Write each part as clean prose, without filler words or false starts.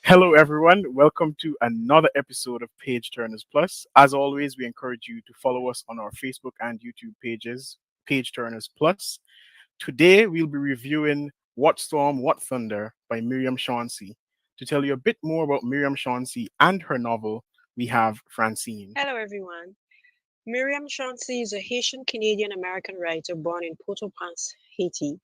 Hello, everyone. Welcome to another episode of Page Turners Plus. As always, we encourage you to follow us on our Facebook and YouTube pages, Page Turners Plus. Today, we'll be reviewing What Storm, What Thunder by Myriam Chancy. To tell you a bit more about Myriam Chancy and her novel, we have Francine. Hello, everyone. Myriam Chancy is a Haitian Canadian American writer born in Port au Prince, Haiti,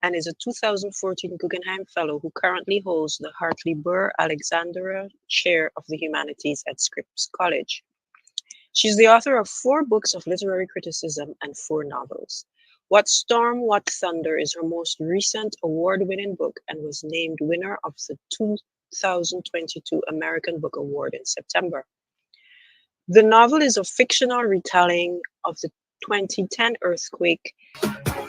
and is a 2014 Guggenheim Fellow who currently holds the Hartley Burr Alexandra Chair of the Humanities at Scripps College. She's the author of four books of literary criticism and four novels. What Storm, What Thunder is her most recent award winning book and was named winner of the 2022 American Book Award in September. The novel is a fictional retelling of the 2010 earthquake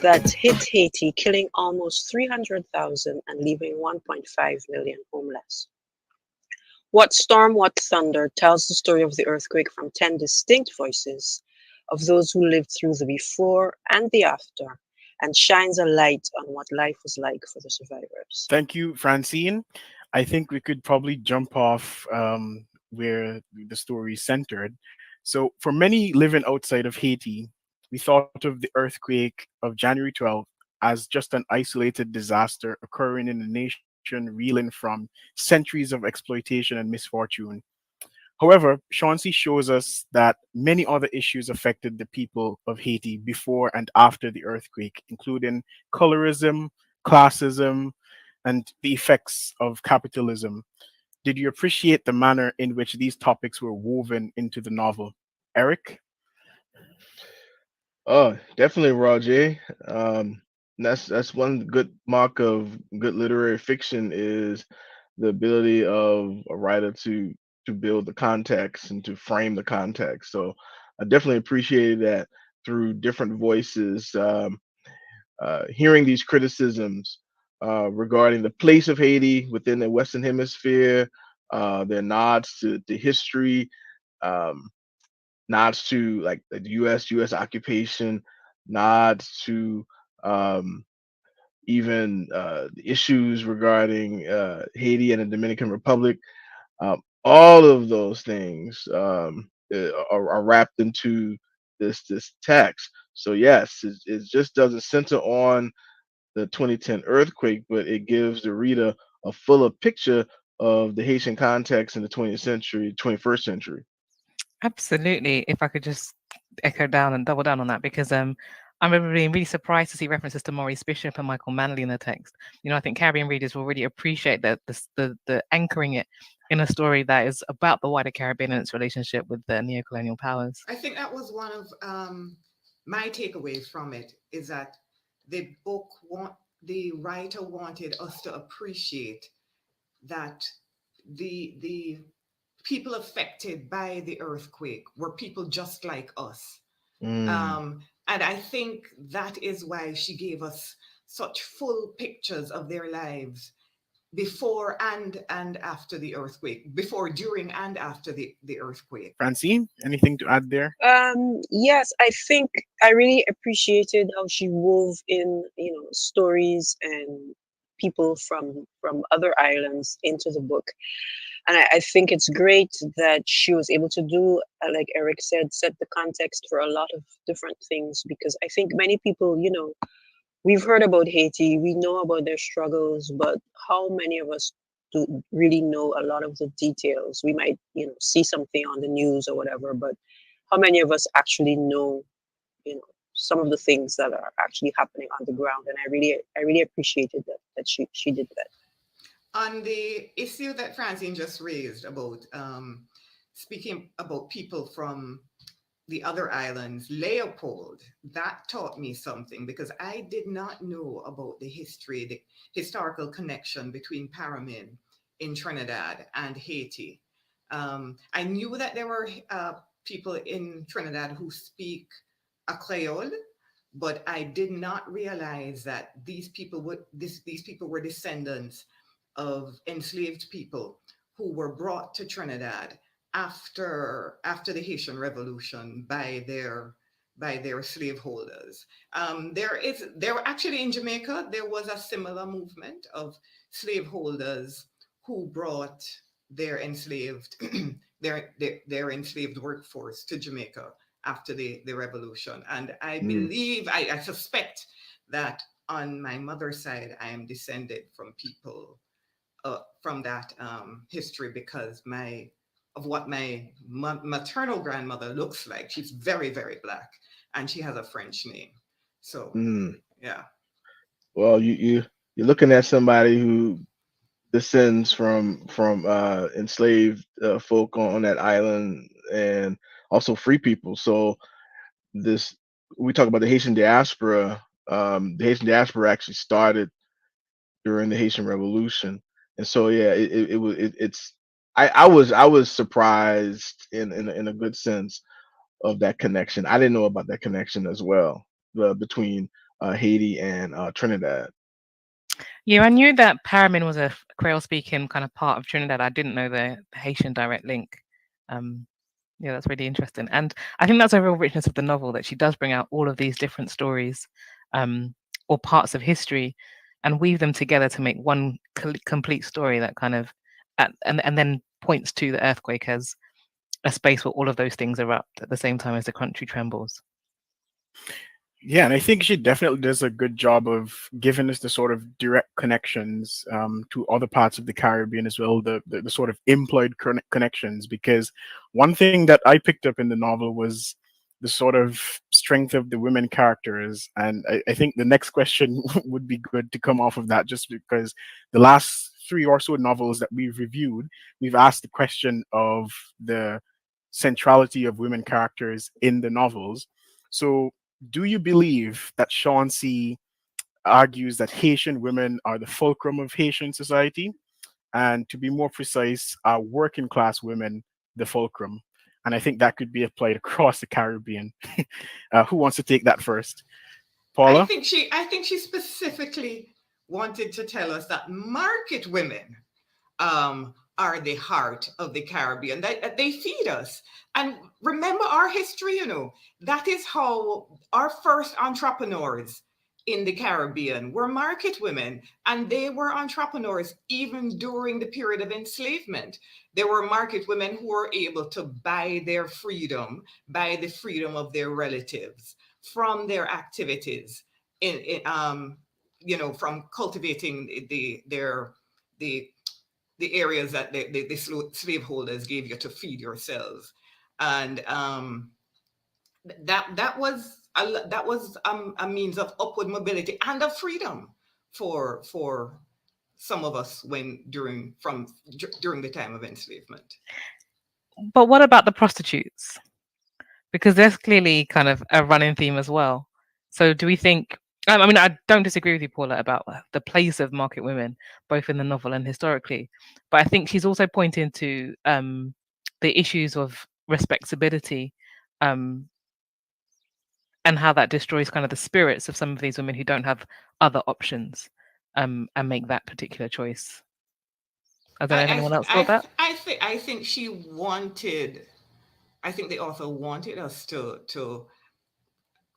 that hit Haiti, killing almost 300,000 and leaving 1.5 million homeless. What Storm, What Thunder tells the story of the earthquake from 10 distinct voices of those who lived through the before and the after, and shines a light on what life was like for the survivors. Thank you, Francine. I think we could probably jump off where the story is centered. So, for many living outside of Haiti, we thought of the earthquake of January 12th as just an isolated disaster occurring in a nation reeling from centuries of exploitation and misfortune. However, Chauncey shows us that many other issues affected the people of Haiti before and after the earthquake, including colorism, classism, and the effects of capitalism. Did you appreciate the manner in which these topics were woven into the novel? Eric? Oh, definitely, Roger. That's one good mark of good literary fiction is the ability of a writer to build the context and to frame the context. So I definitely appreciated that through different voices, hearing these criticisms regarding the place of Haiti within the Western Hemisphere, their nods to history, um, nods to like the U.S. occupation, nods to um, even issues regarding Haiti and the Dominican Republic. All of those things are wrapped into this text. So yes, it just doesn't center on the 2010 earthquake, but it gives the reader a fuller picture of the Haitian context in the 20th century, 21st century. Absolutely. If I could just echo down and double down on that, because I remember being really surprised to see references to Maurice Bishop and Michael Manley in the text. I think Caribbean readers will really appreciate that the anchoring it in a story that is about the wider Caribbean and its relationship with the neocolonial powers. I think that was one of my takeaways from it is that the writer wanted us to appreciate that the people affected by the earthquake were people just like us. Mm. And I think that is why she gave us such full pictures of their lives before and after the earthquake, before, during, and after the earthquake. Francine, anything to add there? Yes, I think I really appreciated how she wove in, stories and people from other islands into the book. And I think it's great that she was able to do, like Eric said, set the context for a lot of different things because I think many people, we've heard about Haiti, we know about their struggles, but how many of us do really know a lot of the details? We might, see something on the news or whatever, but how many of us actually know, you know, some of the things that are actually happening on the ground? And I really appreciated that she did that. On the issue that Francine just raised about speaking about people from the other islands, Leopold, that taught me something because I did not know about the historical connection between Paramin in Trinidad and Haiti. I knew that there were people in Trinidad who speak a Creole, but I did not realize that these people were descendants of enslaved people who were brought to Trinidad after the Haitian Revolution by their slaveholders. There were actually in Jamaica there was a similar movement of slaveholders who brought their enslaved their enslaved workforce to Jamaica after the revolution. And I Mm, believe, I suspect that on my mother's side, I am descended from people from that history because my of what my maternal grandmother looks like. She's very, very black, and she has a French name. So mm. yeah, Well, you're looking at somebody who descends from enslaved folk on that island, and also free people. So this we talk about the Haitian diaspora. The Haitian diaspora actually started during the Haitian Revolution, and so yeah, it was it's I was surprised in a good sense of that connection. I didn't know about that connection as well, between Haiti and Trinidad. Yeah, I knew that Paramin was a Creole-speaking kind of part of Trinidad. I didn't know the Haitian direct link. Um, yeah, that's really interesting, and I think that's a real richness of the novel that she does bring out all of these different stories, um, or parts of history, and weave them together to make one complete story that kind of, and then points to the earthquake as a space where all of those things erupt at the same time as the country trembles. Yeah, and I think she definitely does a good job of giving us the sort of direct connections to other parts of the Caribbean as well, the sort of implied connections. Because one thing that I picked up in the novel was the sort of strength of the women characters, and I think the next question would be good to come off of that, just because the last three or so novels that we've reviewed, we've asked the question of the centrality of women characters in the novels. So do you believe that Chauncey argues that Haitian women are the fulcrum of Haitian society? And to be more precise, are working class women the fulcrum? And I think that could be applied across the Caribbean. Who wants to take that first? Paula? I think she specifically wanted to tell us that market women are the heart of the Caribbean. They feed us. And remember our history, that is how our first entrepreneurs in the Caribbean were market women. And they were entrepreneurs even during the period of enslavement. There were market women who were able to buy their freedom, buy the freedom of their relatives from their activities from cultivating the the areas that the slaveholders gave you to feed yourselves, and that was a means of upward mobility and of freedom for some of us during the time of enslavement. But what about the prostitutes? Because there's clearly kind of a running theme as well. So do we think? I mean, I don't disagree with you, Paula, about the place of market women, both in the novel and historically. But I think she's also pointing to the issues of respectability, um, and how that destroys kind of the spirits of some of these women who don't have other options, and make that particular choice. I don't know if anyone else thought that. I think she wanted. I think the author wanted us to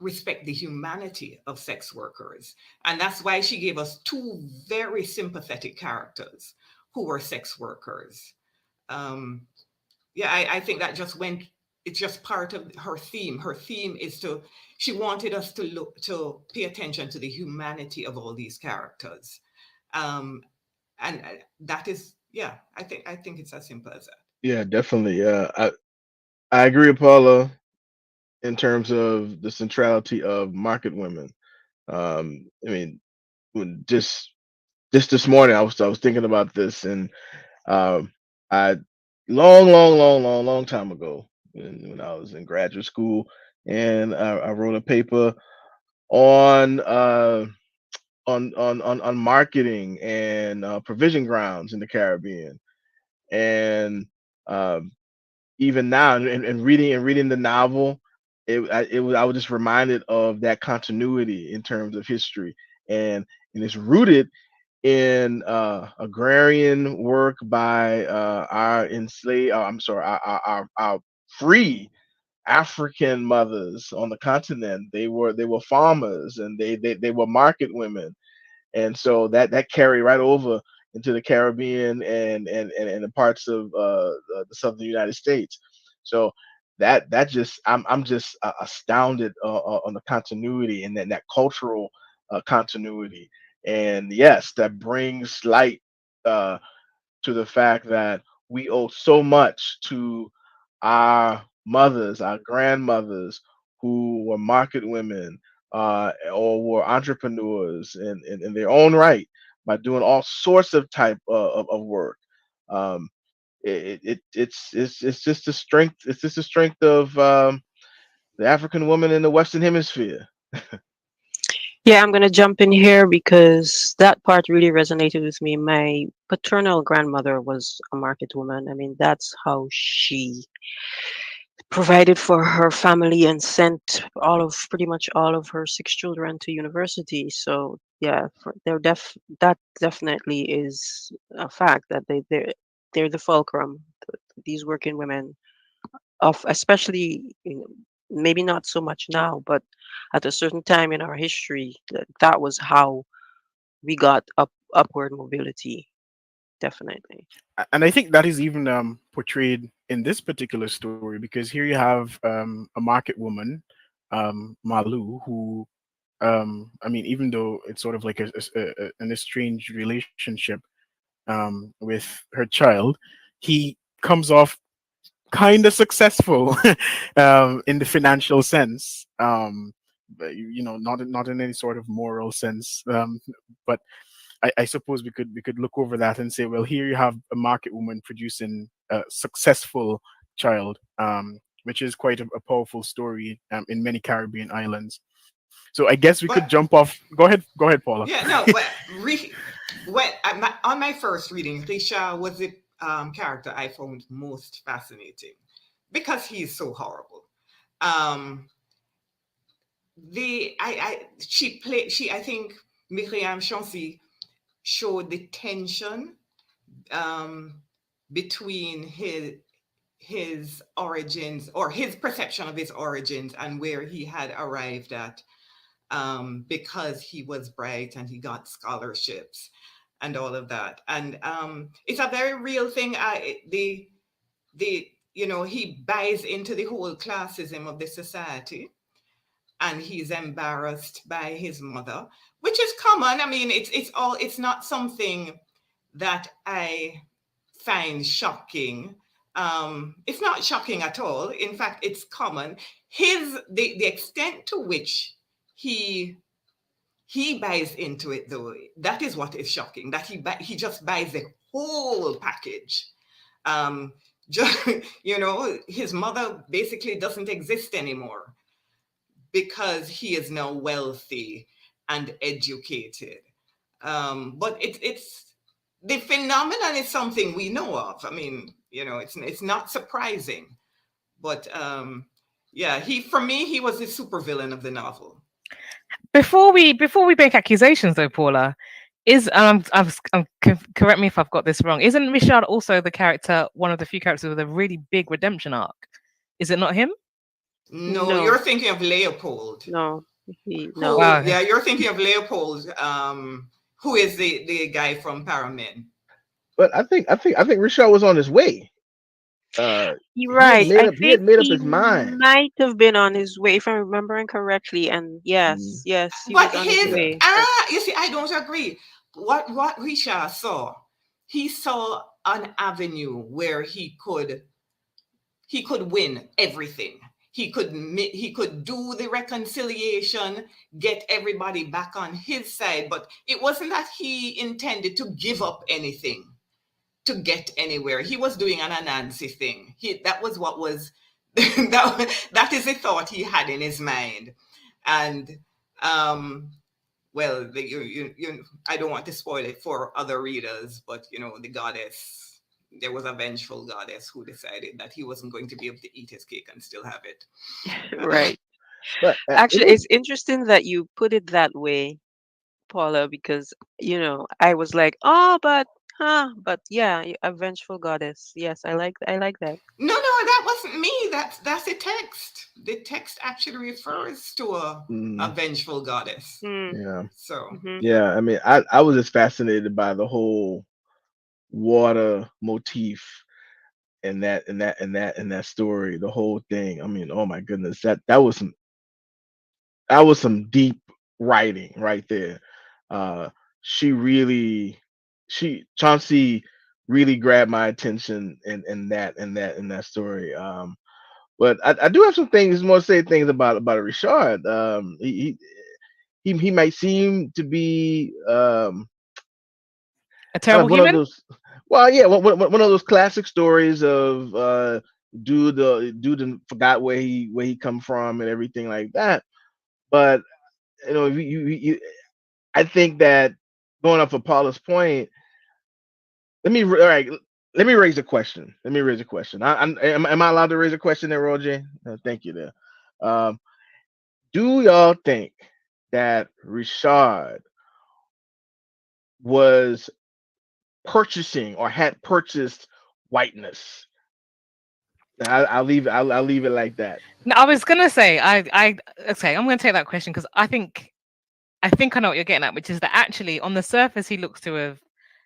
respect the humanity of sex workers. And that's why she gave us two very sympathetic characters who were sex workers. Um, yeah, I think that just went, it's just part of her theme. Her theme is she wanted us to pay attention to the humanity of all these characters. Um, and that is, yeah, I think it's as simple as that. Yeah, definitely. I agree with Paula in terms of the centrality of market women. I mean, when just this morning, I was thinking about this, and um, I long time ago, when I was in graduate school, and I wrote a paper on on marketing and provision grounds in the Caribbean, and um, even now, and reading the novel, I was just reminded of that continuity in terms of history, and it's rooted in agrarian work by our enslaved, I'm sorry, our free African mothers on the continent. They were farmers, and they were market women, and so that carried right over into the Caribbean and the parts of the southern United States. So that just I'm just astounded on the continuity and then that cultural continuity. And yes, that brings light uh, to the fact that we owe so much to our mothers, our grandmothers, who were market women or were entrepreneurs in their own right by doing all sorts of type of work. Um, it's just the strength. It's just the strength of the African woman in the Western Hemisphere. Yeah, I'm gonna jump in here because that part really resonated with me. My paternal grandmother was a market woman. I mean, that's how she provided for her family and sent pretty much all of her six children to university. So yeah, that definitely is a fact that they're the fulcrum. These working women of especially maybe not so much now, but at a certain time in our history, that was how we got upward mobility. Definitely. And I think that is even portrayed in this particular story, because here you have a market woman, Malu, who I mean, even though it's sort of like an estranged relationship with her child, he comes off kind of successful in the financial sense. But, not in any sort of moral sense. But I suppose we could look over that and say, well, here you have a market woman producing a successful child, which is quite a powerful story in many Caribbean islands. So I guess we could But jump off. Go ahead, Paula. yeah, no, but on my first reading, Risha was the character I found most fascinating because he's so horrible. Um, the I think Myriam Chancy showed the tension um, between his origins or his perception of his origins and where he had arrived at, because he was bright and he got scholarships and all of that. And it's a very real thing. The he buys into the whole classism of the society, and he's embarrassed by his mother, which is common. I mean, it's not something that I find shocking. It's not shocking at all. In fact, it's common. The extent to which he he buys into it, though, that is what is shocking. That he just buys the whole package. Um, just, his mother basically doesn't exist anymore because he is now wealthy and educated. But it's the phenomenon is something we know of. I mean, it's not surprising. But yeah, he for me he was the supervillain of the novel. Before we make accusations, though, Paula, is correct me if I've got this wrong. Isn't Richard also the character, one of the few characters with a really big redemption arc? Is it not him? No, No, you're thinking of Leopold. no, no. Who? Wow. Yeah, you're thinking of Leopold. Who is the guy from Paramin? But I think Richard was on his way. You're He had right. made I up he think had made up he his mind. might have been on his way, if I'm remembering correctly. And Mm, yes, he But was on his his yeah. way. But you see, I don't agree. What Richard saw, he saw an avenue where he could win everything. He could do the reconciliation, get everybody back on his side, but it wasn't that he intended to give up anything to get anywhere. He was doing an Anansi thing. That was what was that is the thought he had in his mind. And um well, I don't want to spoil it for other readers, but the goddess, there was a vengeful goddess who decided that he wasn't going to be able to eat his cake and still have it. right. But it Actually, was it's interesting that you put it that way, Paula, because I was like, oh, but yeah, a vengeful goddess. Yes, I like that. No, that wasn't me. That's a text. The text actually refers to a mm, vengeful goddess. Hmm. yeah. So Mm-hmm. Yeah, I mean, I was just fascinated by the whole. water motif in that story, the whole thing. I mean, oh my goodness, that was some deep writing right there. Uh, she really, she Chauncey really grabbed my attention in that story. But I do have some things more to say things about Richard. He might seem to be A kind terrible of one of human? those. Well, yeah, one of those classic stories of dude forgot where he come from and everything like that. But I think that going off of Paula's point, all right. Let me raise a question. Let me raise a question. Am I allowed to raise a question there, Roger? Thank you there. Um, do y'all think that Richard was purchasing or had purchased whiteness? I'll leave it like that. No, I was gonna say okay. I'm gonna take that question because I think I know what you're getting at, which is that actually on the surface he looks to have,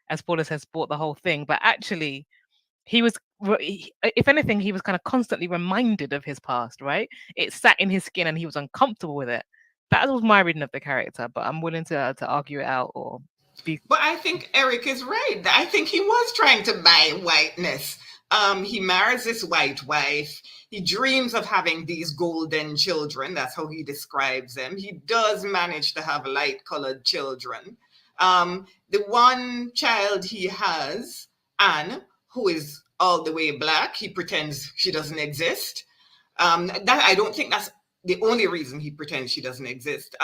as Paula says, bought the whole thing, but actually he was, if anything, he was kind of constantly reminded of his past. Right? It sat in his skin, and he was uncomfortable with it. That was my reading of the character, but I'm willing to argue it out or be. But I think Eric is right. I think he was trying to buy whiteness. He marries this white wife. He dreams of having these golden children. That's how he describes them. He does manage to have light colored children. The one child he has, Anne, who is all the way black, he pretends she doesn't exist. That I don't think that's the only reason he pretends she doesn't exist.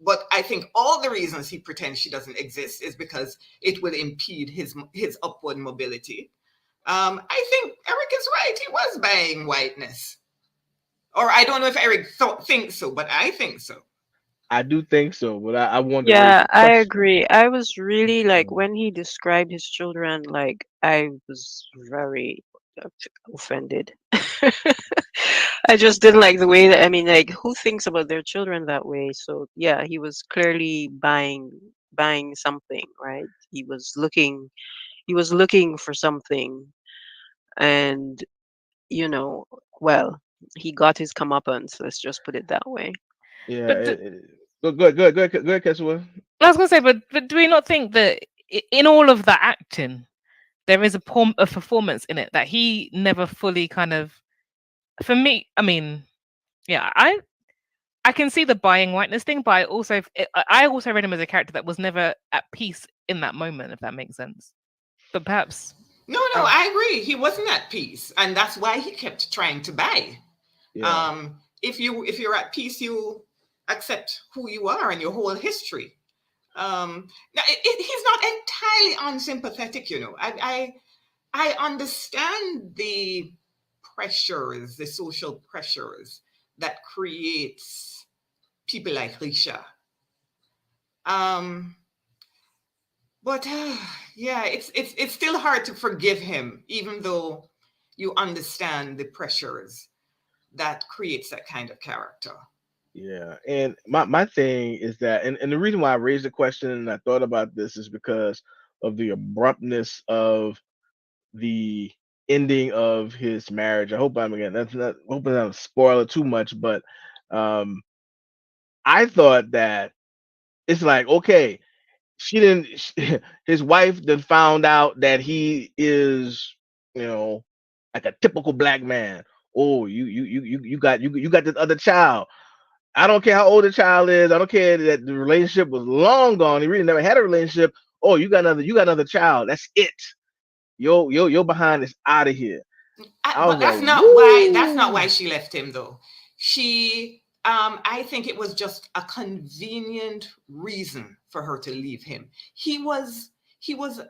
But I think all the reasons he pretends she doesn't exist is because it will impede his upward mobility. I think Eric is right. He was buying whiteness, or I don't know if Eric thinks so, but I think so. I do think so, but I wanted to raise Yeah, the I question. agree. I was really like Mm. when he described his children, like I was very uh, offended. I just didn't like the way that, I mean, like who thinks about their children that way? So yeah, he was clearly buying something, right? He was looking for something, and you know, well, he got his comeuppance, let's just put it that way. Yeah, But go ahead, Keswa. I was gonna say, but do we not think that in all of that acting, there is a performance in it that he never fully kind of. For me, I mean, yeah, I can see the buying whiteness thing, but I also read him as a character that was never at peace in that moment, if that makes sense. But perhaps, No, um, I agree. He wasn't at peace, and that's why he kept trying to buy. Yeah, If you're at peace, you accept who you are and your whole history. Now, he's not entirely unsympathetic, you know. I understand the pressures, the social pressures that creates people like Risha. Um, but yeah, it's still hard to forgive him, even though you understand the pressures that creates that kind of character. yeah. And my thing is that, and the reason why I raised the question and I thought about this is because of the abruptness of the ending of his marriage. I hope I'm again. That's not hoping I'm spoiler too much, but um, I thought that it's like okay, she didn't. His wife then found out that he is, you know, like a typical black man. Oh, you got this other child. I don't care how old the child is. I don't care that the relationship was long gone. He really never had a relationship. Oh, you got another child. That's it. Your behind is out of here. I was But like, that's not why woo. she left him though. She I think it was just a convenient reason for her to leave him. He was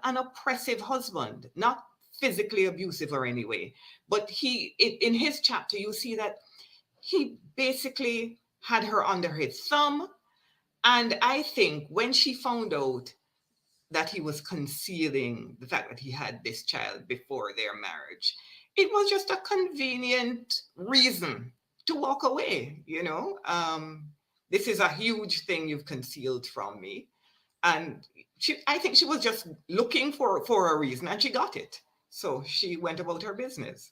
an oppressive husband, not physically abusive or anyway, but in his chapter you see that he basically had her under his thumb. And I think when she found out that he was concealing the fact that he had this child before their marriage, it was just a convenient reason to walk away, you know. This is a huge thing you've concealed from me. And I think she was just looking for a reason, and she got it. So she went about her business.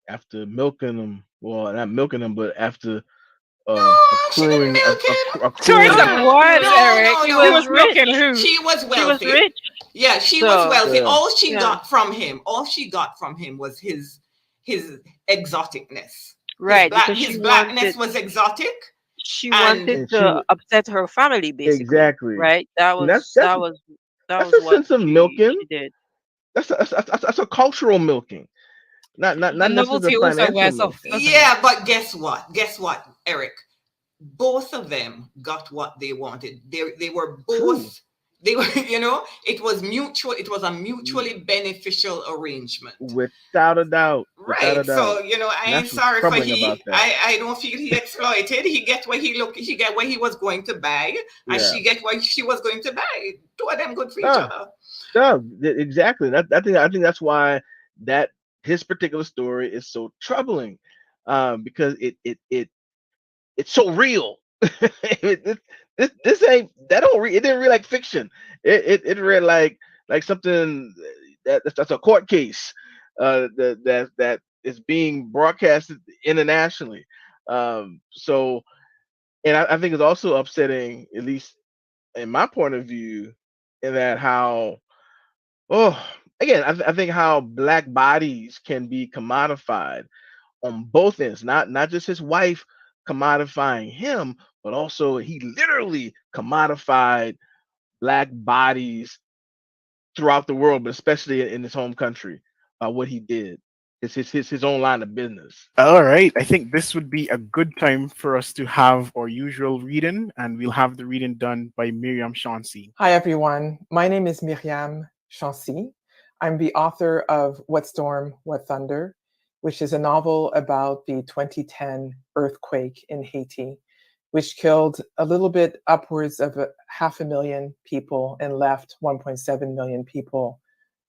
After milking them, well, not milking them, but after No, she didn't accruing, milk him. Choice accruing. of No, words, no, Eric. No, She she was no. was milking rich. who? She was She was wealthy. rich. Yeah, she was So wealthy. Yeah. All she yeah, got from him, was his exoticness. right. Because His blackness was exotic, she and wanted And she to was upset her family, basically. exactly. Right. That And that's was that's that was that that's was a what sense of she milking. did. That's a cultural milking, not The necessarily the novelty also financial wears off, milking. doesn't it? yeah. But guess what? Guess what, Eric? Both of them got what they wanted. They were True, both, they were, it was mutual. It was a mutually beneficial arrangement. without a doubt, without a Right. doubt. So, I And ain't that's what's sorry for troubling about he. that. I don't feel he exploited. He get what he was going to buy, and Yeah. she get what she was going to buy. Two of them good for each Ah, other. no, exactly. I think that's why that his particular story is so troubling, because it's so real. This ain't that don't read. It didn't read like fiction. It read like something that's a court case, that is being broadcasted internationally. So, and I think it's also upsetting, at least in my point of view, in that how, oh, again, I think how black bodies can be commodified on both ends, not just his wife commodifying him, but also he literally commodified black bodies throughout the world, but especially in his home country, by what he did. It's his own line of business. All right, I think this would be a good time for us to have our usual reading, and we'll have the reading done by Myriam Chancy. Hi, everyone. My name is Myriam Chancy. I'm the author of What Storm, What Thunder, which is a novel about the 2010 earthquake in Haiti, which killed a little bit upwards of 500,000 people and left 1.7 million people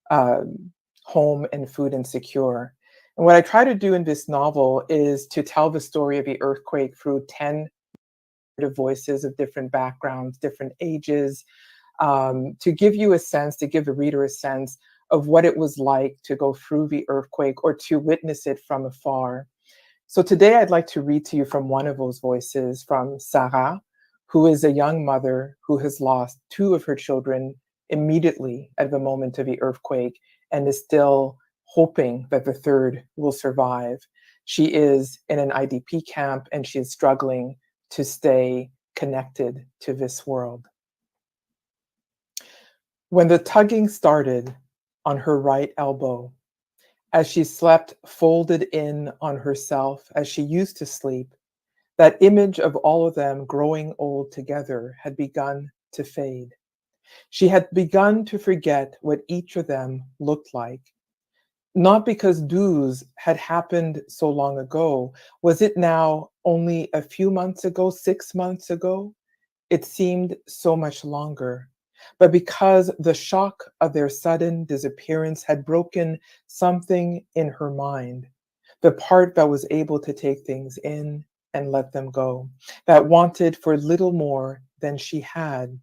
home and food insecure. And what I try to do in this novel is to tell the story of the earthquake through 10 voices of different backgrounds, different ages, to give you a sense, to give the reader a sense of what it was like to go through the earthquake or to witness it from afar. So today I'd like to read to you from one of those voices, from Sarah, who is a young mother who has lost two of her children immediately at the moment of the earthquake and is still hoping that the third will survive. She is in an IDP camp and she is struggling to stay connected to this world. When the tugging started on her right elbow, as she slept folded in on herself as she used to sleep, that image of all of them growing old together had begun to fade. She had begun to forget what each of them looked like. Not because dues had happened so long ago. Was it now only a few months ago, 6 months ago? It seemed so much longer. But because the shock of their sudden disappearance had broken something in her mind, the part that was able to take things in and let them go, that wanted for little more than she had.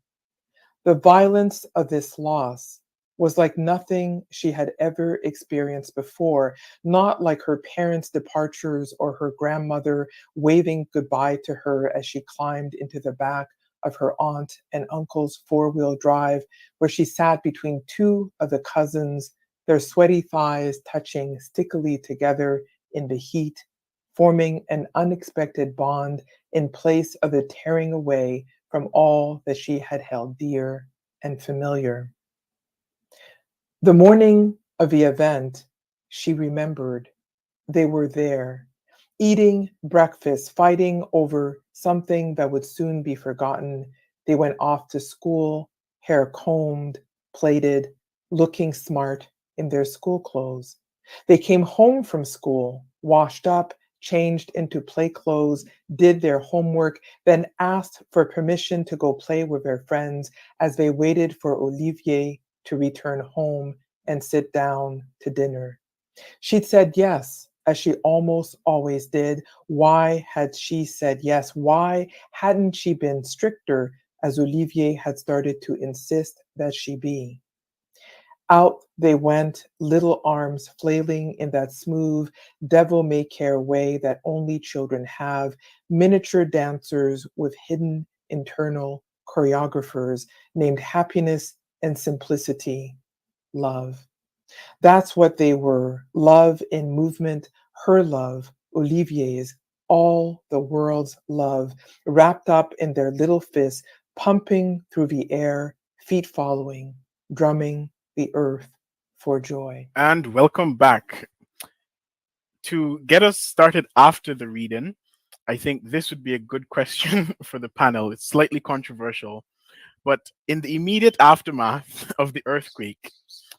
The violence of this loss was like nothing she had ever experienced before, not like her parents' departures or her grandmother waving goodbye to her as she climbed into the back of her aunt and uncle's four-wheel drive, where she sat between two of the cousins, their sweaty thighs touching stickily together in the heat, forming an unexpected bond in place of the tearing away from all that she had held dear and familiar. The morning of the event, she remembered they were there, eating breakfast, fighting over something that would soon be forgotten. They went off to school, hair combed, plaited, looking smart in their school clothes. They came home from school, washed up, changed into play clothes, did their homework, then asked for permission to go play with their friends as they waited for Olivier to return home and sit down to dinner. She'd said yes, as she almost always did. Why had she said yes? Why hadn't she been stricter, as Olivier had started to insist that she be. Out they went, little arms flailing in that smooth, devil may care way that only children have, miniature dancers with hidden internal choreographers named happiness and simplicity, love. That's what they were, love in movement, her love, Olivier's, all the world's love, wrapped up in their little fists, pumping through the air, feet following, drumming the earth for joy. And welcome back. To get us started after the reading, I think this would be a good question for the panel. It's slightly controversial, but in the immediate aftermath of the earthquake,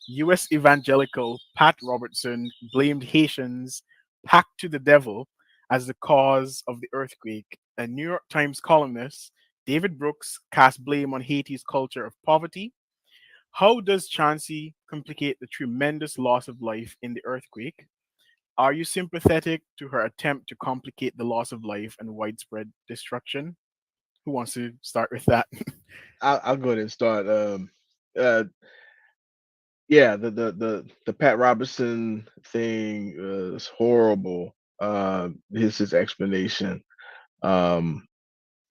US evangelical Pat Robertson blamed Haitians packed to the devil as the cause of the earthquake. And New York Times columnist David Brooks cast blame on Haiti's culture of poverty. How does Chancy complicate the tremendous loss of life in the earthquake? Are you sympathetic to her attempt to complicate the loss of life and widespread destruction? Who wants to start with that? I'll go ahead and start. Uh, yeah, the Pat Robertson thing is horrible. His explanation. Um,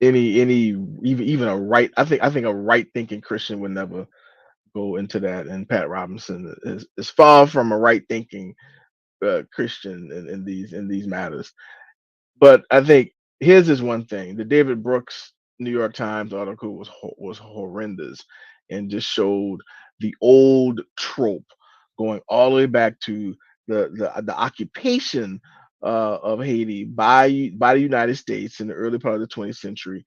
any even a right, I think a right thinking Christian would never go into that. And Pat Robinson is far from a right thinking Christian in these matters. But I think his is one thing. The David Brooks New York Times article was horrendous, and just showed the old trope going all the way back to the occupation of Haiti by the United States in the early part of the 20th century.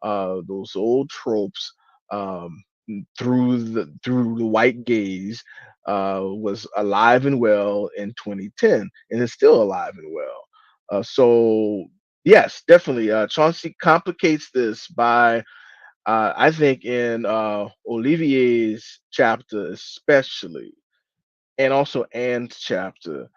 Those old tropes, through the white gaze, was alive and well in 2010, and is still alive and well. So yes, definitely. Chauncey complicates this by, I think, in Olivier's chapter especially, and also Anne's chapter.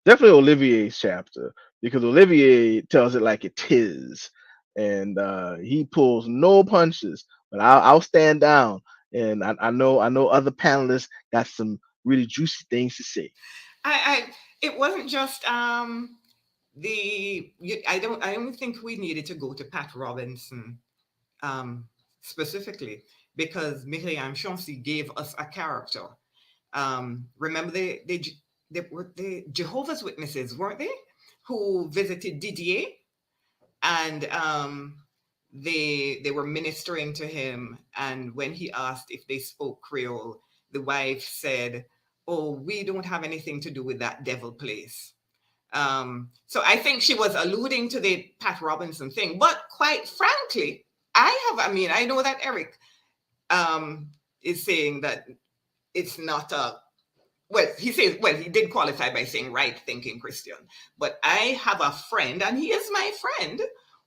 Definitely Olivier's chapter, because Olivier tells it like it is, and he pulls no punches. But I'll stand down, and I know other panelists got some really juicy things to say. I it wasn't just I don't think we needed to go to Pat Robinson um specifically, because Myriam Chancy gave us a character. Remember they were the Jehovah's Witnesses, weren't they? Who visited Didier, and they were ministering to him, and when he asked if they spoke Creole, the wife said, "Oh, we don't have anything to do with that devil place." So I think she was alluding to the Pat Robinson thing. But quite frankly, I know that Eric is saying that it's not a, well, he says, well, he did qualify by saying right thinking Christian. But I have a friend, and he is my friend,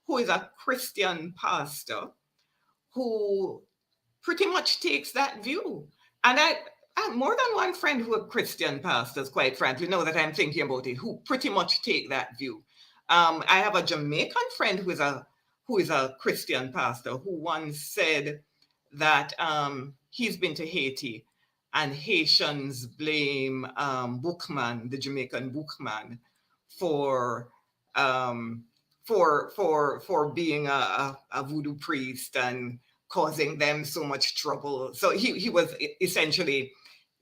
who is a Christian pastor who pretty much takes that view. And I have more than one friend who are Christian pastors, quite frankly, now that I'm thinking about it, who pretty much take that view. I have a Jamaican friend who is a Christian pastor, who once said that he's been to Haiti, and Haitians blame Bookman, the Jamaican Bookman, for um, for being a voodoo priest and causing them so much trouble. So he was essentially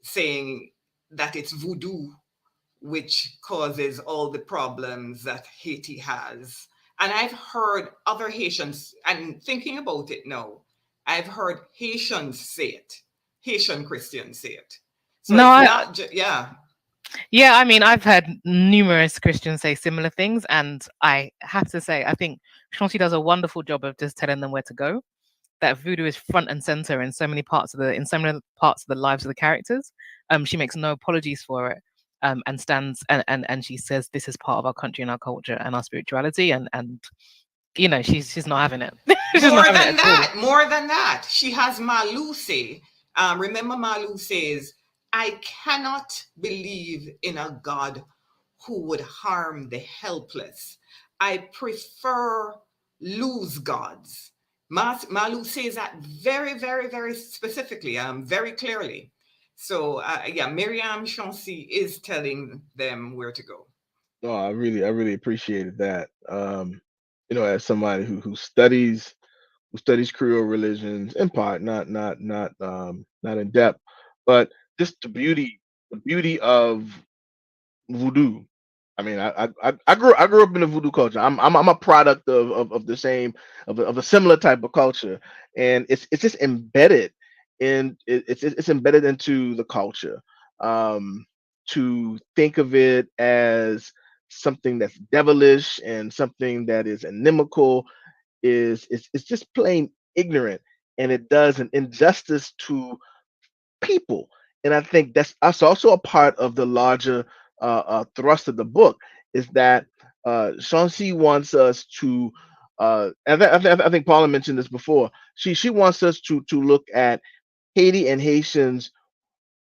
saying that it's voodoo which causes all the problems that Haiti has. And I've heard other Haitians, and thinking about it now, I've heard Haitians say it, Haitian Christians say it. So No, it's I not just, yeah. yeah, I mean, I've heard numerous Christians say similar things, and I have to say, I think Shanti does a wonderful job of just telling them where to go. That voodoo is front and center in so many parts of the lives of the characters. She makes no apologies for it, and stands and she says this is part of our country and our culture and our spirituality, and she's not having it. She's not having it at all. More than that, she has Malu say, remember Malu says, I cannot believe in a God who would harm the helpless. I prefer loose gods. Malu says that very, very, very specifically, very clearly. So yeah, Myriam Chancy is telling them where to go. No, I really appreciated that. As somebody who studies Creole religions in part, not in depth, but just the beauty of voodoo. I mean, I grew up in the voodoo culture. I'm a product of the same of a similar type of culture, and it's just embedded it's embedded into the culture. Um, to think of it as something that's devilish and something that is inimical is just plain ignorant, and it does an injustice to people. And I think that's also a part of the larger thrust of the book is that Shanxi wants us to. I think Paula mentioned this before. She wants us to look at Haiti and Haitians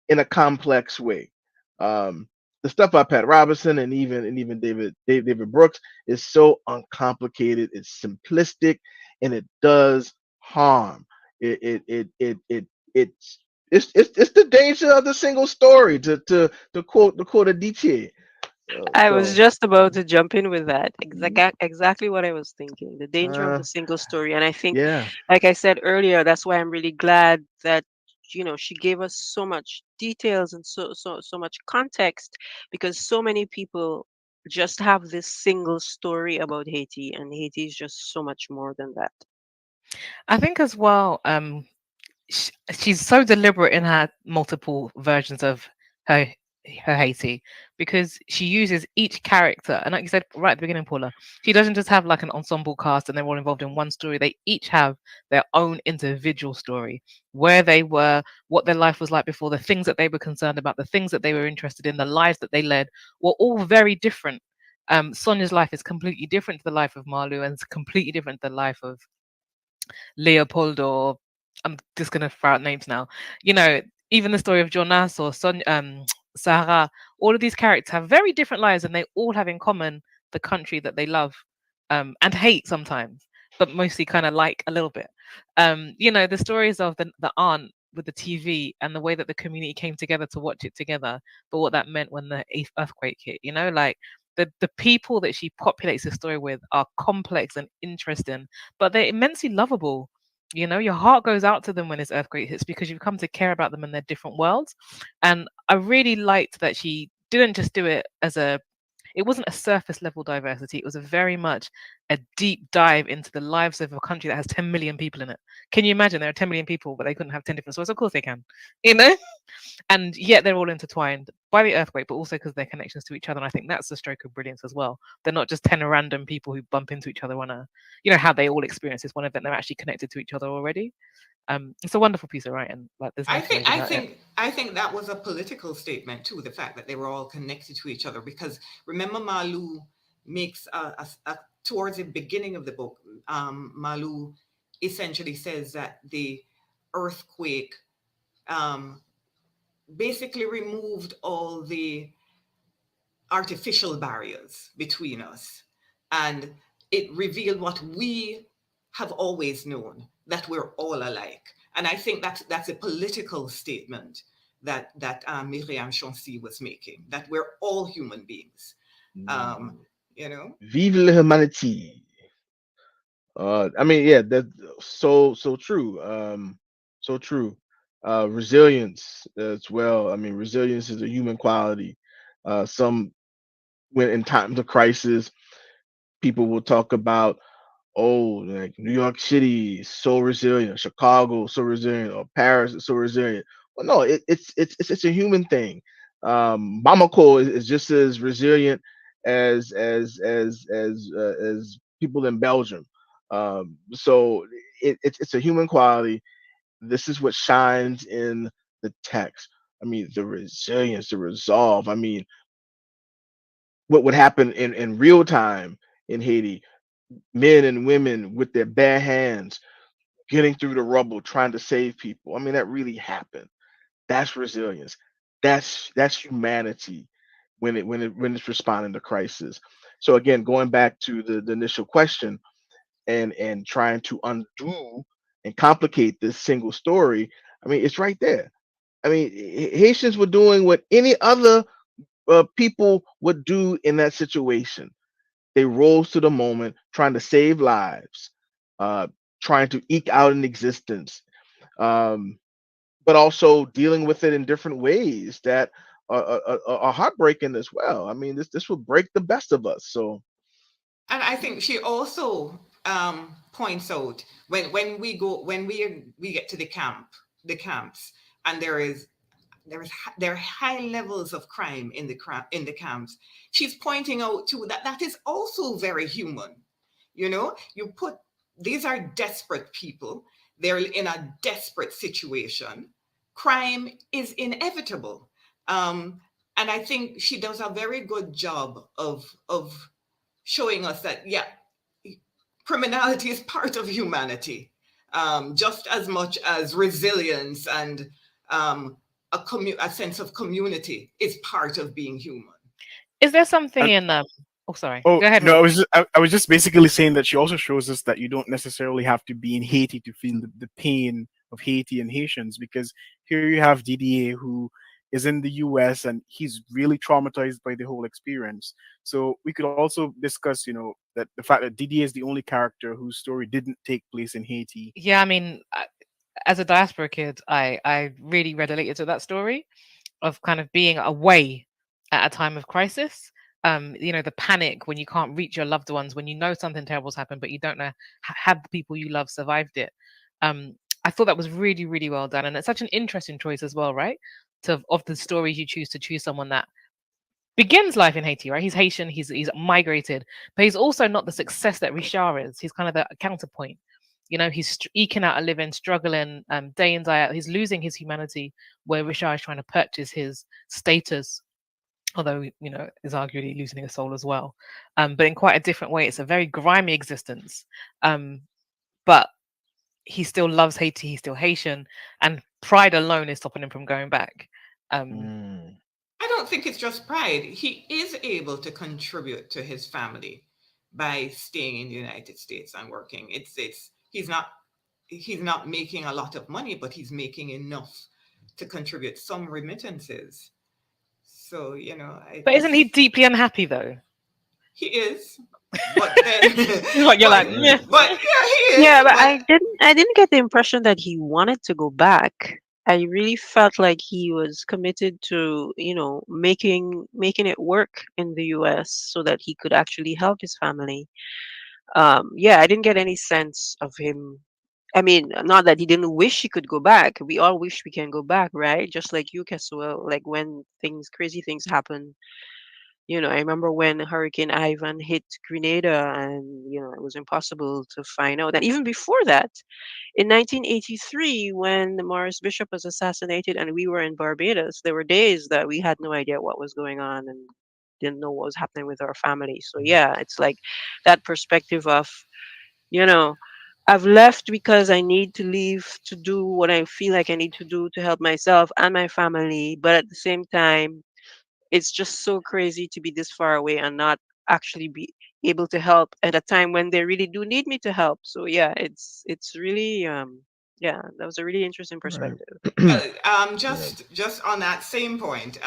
in a complex way. Um, the stuff by Pat Robinson and even David Brooks is so uncomplicated. It's simplistic, and it does harm. It it it, it it's it's it's the danger of the single story. To quote a DT. I was So just about to jump in with that. Exactly what I was thinking. The danger of uh, the single story. And I think, yeah. like I said earlier, that's why I'm really glad that, she gave us so much details and so much context, because so many people just have this single story about Haiti, and Haiti is just so much more than that. I think as well, she's so deliberate in her multiple versions of her her Haiti, because she uses each character, and like you said right at the beginning, Paula, she doesn't just have like an ensemble cast and they're all involved in one story. They each have their own individual story, where they were, what their life was like before, the things that they were concerned about, the things that they were interested in, the lives that they led were all very different. Sonia's life is completely different to the life of Malu, and it's completely different to the life of Leopoldo. I'm just gonna throw out names now. You know, even the story of Jonas or Sarah, all of these characters have very different lives, and they all have in common the country that they love, and hate sometimes, but mostly kind of like a little bit. The stories of the aunt with the TV and the way that the community came together to watch it together, but what that meant when the eighth earthquake hit. Like the people that she populates the story with are complex and interesting, but they're immensely lovable. Your heart goes out to them when this earthquake hits because you've come to care about them in their different worlds. And I really liked that she didn't just do it it wasn't a surface level diversity. It was a very much a deep dive into the lives of a country that has 10 million people in it. Can you imagine there are 10 million people, but they couldn't have 10 different stories? Of course they can, you know? And yet they're all intertwined by the earthquake, but also because their connections to each other. And I think that's the stroke of brilliance as well. They're not just 10 random people who bump into each other on how they all experience this one event. They're actually connected to each other already. It's a wonderful piece of writing. Like, there's no I two think ways I about it. think I think that was a political statement too. The fact that they were all connected to each other, because remember Malu makes towards the beginning of the book, Malu essentially says that the earthquake um, basically removed all the artificial barriers between us, and it revealed what we have always known, that we're all alike. And I think that's a political statement that Myriam Chancy was making, that we're all human beings. Um, Mm. you know, Vive la humanité. I mean, yeah, that's so true. So true. Resilience as well. I mean, resilience is a human quality. Some when in times of crisis, people will talk about, oh, like New York City is so resilient, Chicago so resilient, or Paris is so resilient. Well, no, it's a human thing. Bamako is just as resilient as people in Belgium. So it's a human quality. This is what shines in the text. I mean, the resilience, the resolve. I mean, what would happen in real time in Haiti? Men and women with their bare hands getting through the rubble, trying to save people. I mean, that really happened. That's resilience. That's humanity when it's responding to crisis. So again, going back to the initial question, and trying to undo and complicate this single story. I mean, it's right there. I mean, Haitians were doing what any other people would do in that situation. They rose to the moment, trying to save lives, uh, trying to eke out an existence, um, but also dealing with it in different ways that are heartbreaking as well. I mean, this will break the best of us. So, And I think she also points out when we get to the camps, and there are high levels of crime in the camps. She's pointing out too that that is also very human. You put these are desperate people. They're in a desperate situation. Crime is inevitable, um, and I think she does a very good job of showing us that, yeah, criminality is part of humanity, just as much as resilience and um, a sense of community is part of being human. Is there something And in Oh, sorry. oh Go ahead, no, Roy. I was just basically saying that she also shows us that you don't necessarily have to be in Haiti to feel the pain of Haiti and Haitians, because here you have Didier who is in the US and he's really traumatized by the whole experience. So we could also discuss, that the fact that Didier is the only character whose story didn't take place in Haiti. Yeah, I mean, as a diaspora kid, I really related to that story of kind of being away at a time of crisis. The panic when you can't reach your loved ones, when you know something terrible's happened, but you don't know had the people you love survived it. I thought that was really, really well done, and it's such an interesting choice as well, right? Of the stories you choose to choose someone that begins life in Haiti, right? He's Haitian, he's migrated, but he's also not the success that Richard is. He's kind of the counterpoint. He's eking out a living, struggling day in, day out. He's losing his humanity, where Richard is trying to purchase his status, although, is arguably losing his soul as well. But in quite a different way. It's a very grimy existence. But he still loves Haiti, he's still Haitian, and pride alone is stopping him from going back. Um, mm, I don't think it's just pride. He is able to contribute to his family by staying in the United States and working. It's he's not making a lot of money, but he's making enough to contribute some remittances. So, but isn't he deeply unhappy though? he is, but then, You're but like, right. meh. but yeah, he Yeah, is, but but I didn't get the impression that he wanted to go back. I really felt like he was committed to, making it work in the US so that he could actually help his family. Yeah, I didn't get any sense of him. I mean, not that he didn't wish he could go back. We all wish we can go back, right? Just like you, Caswell. Like when crazy things happen. I remember when Hurricane Ivan hit Grenada, and it was impossible to find out. And even before that, in 1983, when Morris Bishop was assassinated and we were in Barbados, there were days that we had no idea what was going on and didn't know what was happening with our family. So yeah, it's like that perspective of, you know, I've left because I need to leave to do what I feel like I need to do to help myself and my family. But at the same time, it's just so crazy to be this far away and not actually be able to help at a time when they really do need me to help. So yeah, it's really yeah, that was a really interesting Right. perspective. well, Yeah. just on that same point,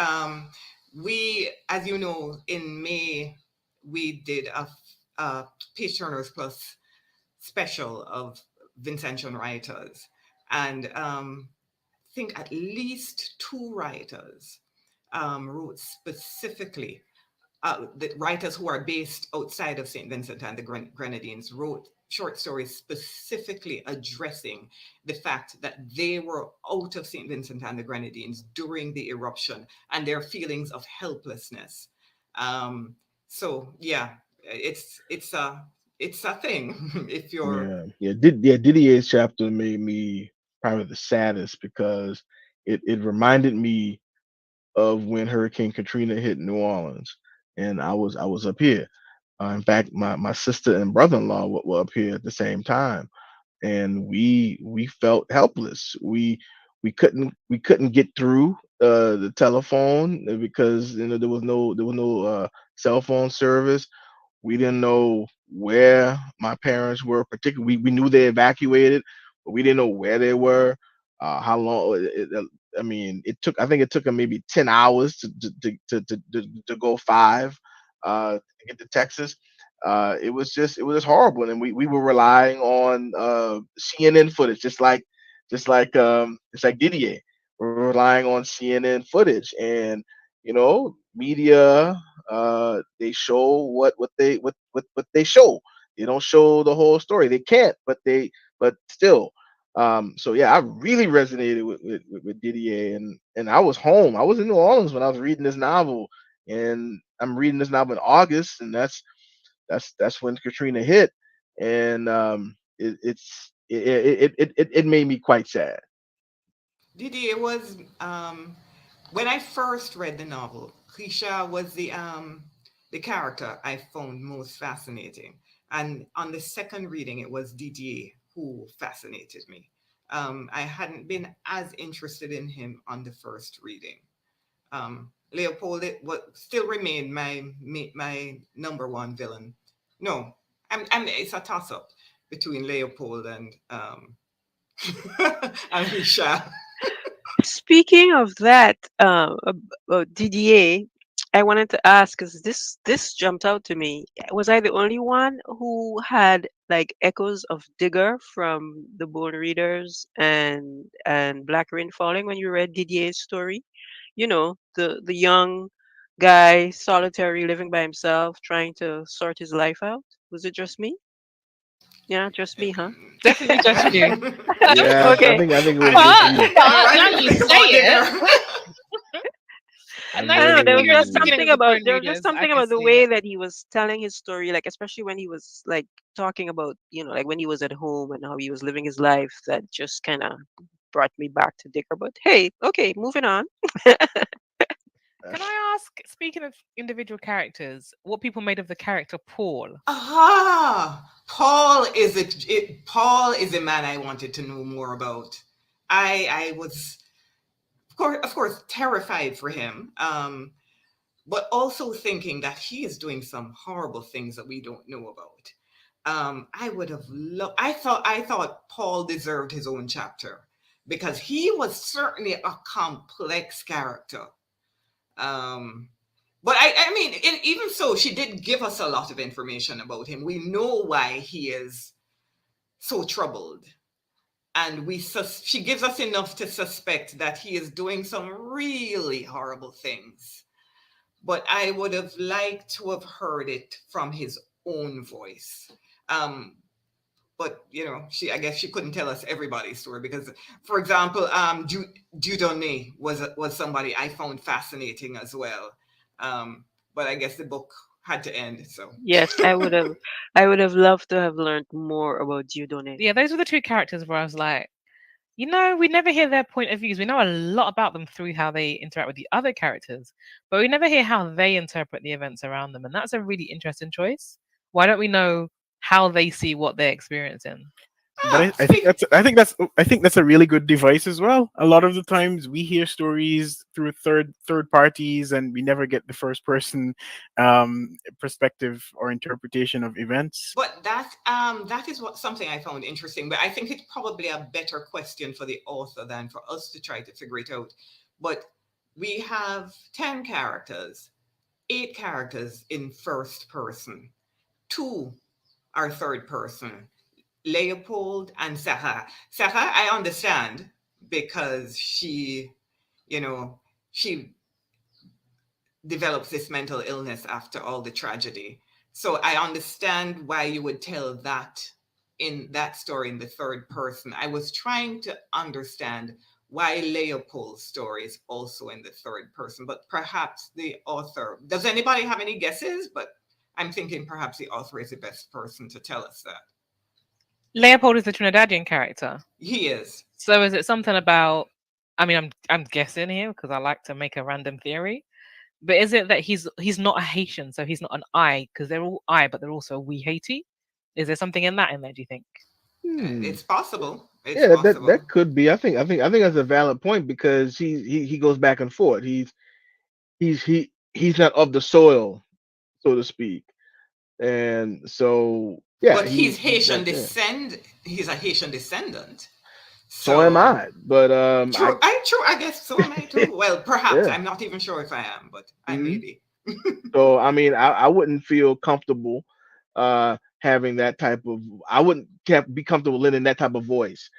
we, as you know, in May we did a Page Turners Plus special of Vincentian writers, and I think at least two writers wrote specifically. The writers who are based outside of St. Vincent and the Grenadines wrote short stories specifically addressing the fact that they were out of St. Vincent and the Grenadines during the eruption and their feelings of helplessness. So yeah, it's a thing. If you're Yeah. Yeah. Didier's chapter made me probably the saddest because it reminded me of when Hurricane Katrina hit New Orleans, and I was up here. In fact, my sister and brother-in-law were up here at the same time, and we felt helpless. We couldn't get through the telephone because there was no cell phone service. We didn't know where my parents were. Particularly, we knew they evacuated, but we didn't know where they were. How long? I mean, it took. I think it took them maybe 10 hours to go five to get to Texas. It was just horrible, and we were relying on CNN footage, just like Didier. We're relying on CNN footage, and media, they show what they show. They don't show the whole story. They can't, but still. So yeah, I really resonated with Didier, and I was home. I was in New Orleans when I was reading this novel, and I'm reading this novel in August, and that's when Katrina hit, and it made me quite sad. Didi, it was when I first read the novel, Krisha was the character I found most fascinating. And on the second reading, it was Didier who fascinated me. I hadn't been as interested in him on the first reading. Leopold it still remained my number one villain. No, it's a toss up between Leopold and and Risha. Speaking of that, Didier, I wanted to ask because this jumped out to me. Was I the only one who had like echoes of Digger from the Bone Readers and Black Rain Falling when you read Didier's story? You know, the young guy, solitary, living by himself, trying to sort his life out. Was it just me? Yeah, just me, huh? Definitely just you. Yeah, I Okay. think I think it was I, just But you. I now think you this is say all it. Digger. I Now I you don't really know. say There was Digger at just the was. beginning something of the about bone the I can way see it. that he was telling his story, like especially when he was like talking about, like when he was at home and how he was living his life, that just kind of brought me back to Dicker. But hey, okay, moving on. Uh, Can I ask, speaking of individual characters, what people made of the character Paul? Aha! Paul is a man I wanted to know more about. I was of course terrified for him, but also thinking that he is doing some horrible things that we don't know about. I would have loved. I thought Paul deserved his own chapter because he was certainly a complex character. Um, but I mean, even so, she did give us a lot of information about him. We know why he is so troubled, and she gives us enough to suspect that he is doing some really horrible things. But I would have liked to have heard it from his own voice. Um, but I guess she couldn't tell us everybody's story because, for example, Dieudonné was somebody I found fascinating as well. Um, but I guess the book had to end. So Yes, I would have loved to have learned more about Dieudonné. Yeah, those were the two characters where I was like, we never hear their point of views. We know a lot about them through how they interact with the other characters, but we never hear how they interpret the events around them. And that's a really interesting choice. Why don't we know how they see what they're experiencing? But I think speak. that's a really good device as well. A lot of the times we hear stories through third parties, and we never get the first person perspective or interpretation of events. But that is what something I found interesting. But I think it's probably a better question for the author than for us to try to figure it out. But we have 10 characters, 8 characters in first person, two are third person. Leopold and Sarah. Sarah, I understand because you know, she develops this mental illness after all the tragedy. So I understand why you would tell that in that story in the third person. I was trying to understand why Leopold's story is also in the third person, but perhaps the author. Does anybody have any guesses? But I'm thinking perhaps the author is the best person to tell us that. Leopold is the Trinidadian character. He is. So is it something about? I mean, I'm guessing here because I like to make a random theory. But is it that he's not a Haitian, so he's not an I because they're all I, but they're also we Haiti? Is there something in that in there? Do you think? Hmm. It's possible. It's Yeah, that possible. could be. I think that's a valid point because he goes back and forth. He's not of the soil, so to speak. And so yeah, But he's he's Haitian that there. descend. He's a Haitian descendant. So am So I. But I true. I guess so am I too. Well, perhaps yeah. I'm not even sure if I am, but I may hmm be. So I mean, I wouldn't feel comfortable having that type of. I wouldn't be comfortable lending that type of voice.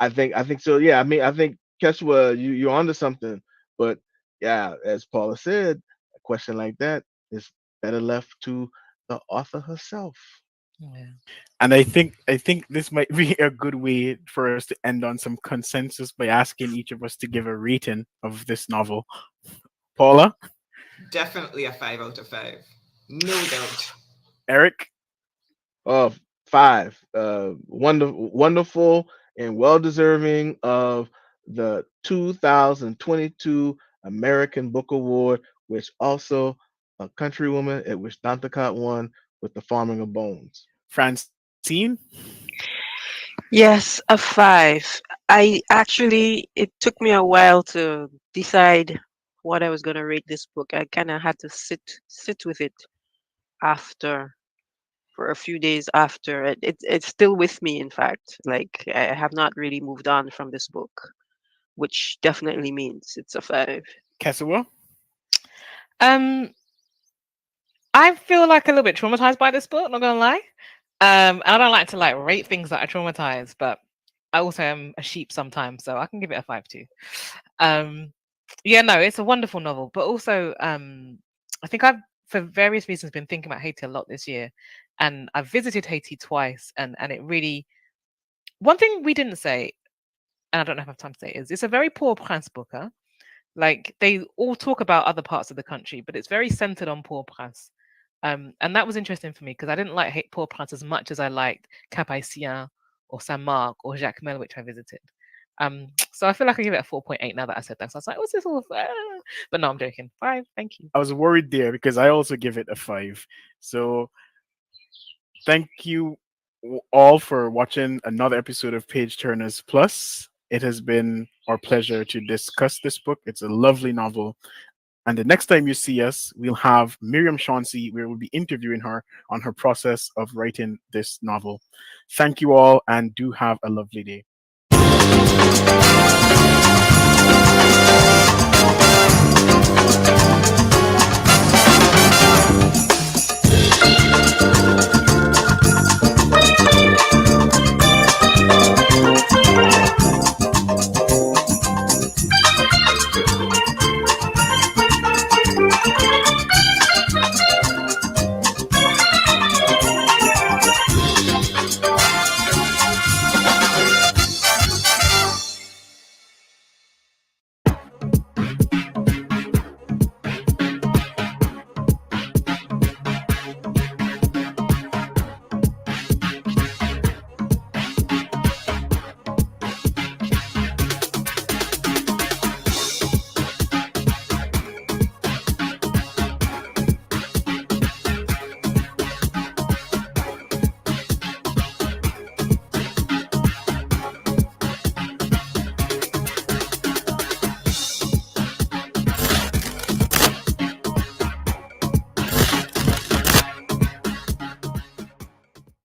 I think so. Yeah, I mean, I think Keswa, you're onto something. But yeah, as Paula said, a question like that is better left to the author herself. Yeah. And I think this might be a good way for us to end on some consensus by asking each of us to give a rating of this novel. Paula, Definitely a 5 out of 5, no doubt. Eric, Uh, five. Wonderful and well deserving of the 2022 American Book Award, which also a countrywoman at which Dantakat won with The Farming of Bones. Francine, Yes, a 5. I actually, it took me a while to decide what I was going to rate this book. I kind of had to sit with it after, for a few days after. It's still with me, in fact. Like, I have not really moved on from this book, which definitely means it's a 5. Kesua, Um, I feel like a little bit traumatized by this book, not gonna lie. I don't like to like rate things that are traumatized, but I also am a sheep sometimes, so I can give it a 5 too. Um, yeah, no, it's a wonderful novel, but also I think I've for various reasons been thinking about Haiti a lot this year, and I've visited Haiti twice, and it really one thing we didn't say, and I don't know if I have time to say, is it's a very poor Prince book. Huh? Like they all talk about other parts of the country, but it's very centered on Port-au-Prince. And that was interesting for me because I didn't like Port-au-Prince as much as I liked Cap-Haïtien or Saint-Marc or Jacmel, which I visited. So I feel like I give it a 4.8 now that I said that. So I was like, what's this all? But no, I'm joking. 5, thank you. I was worried there because I also give it a 5. So thank you all for watching another episode of Page Turners Plus. It has been our pleasure to discuss this book. It's a lovely novel. And the next time you see us, we'll have Myriam Chancy, where we'll be interviewing her on her process of writing this novel. Thank you all and do have a lovely day.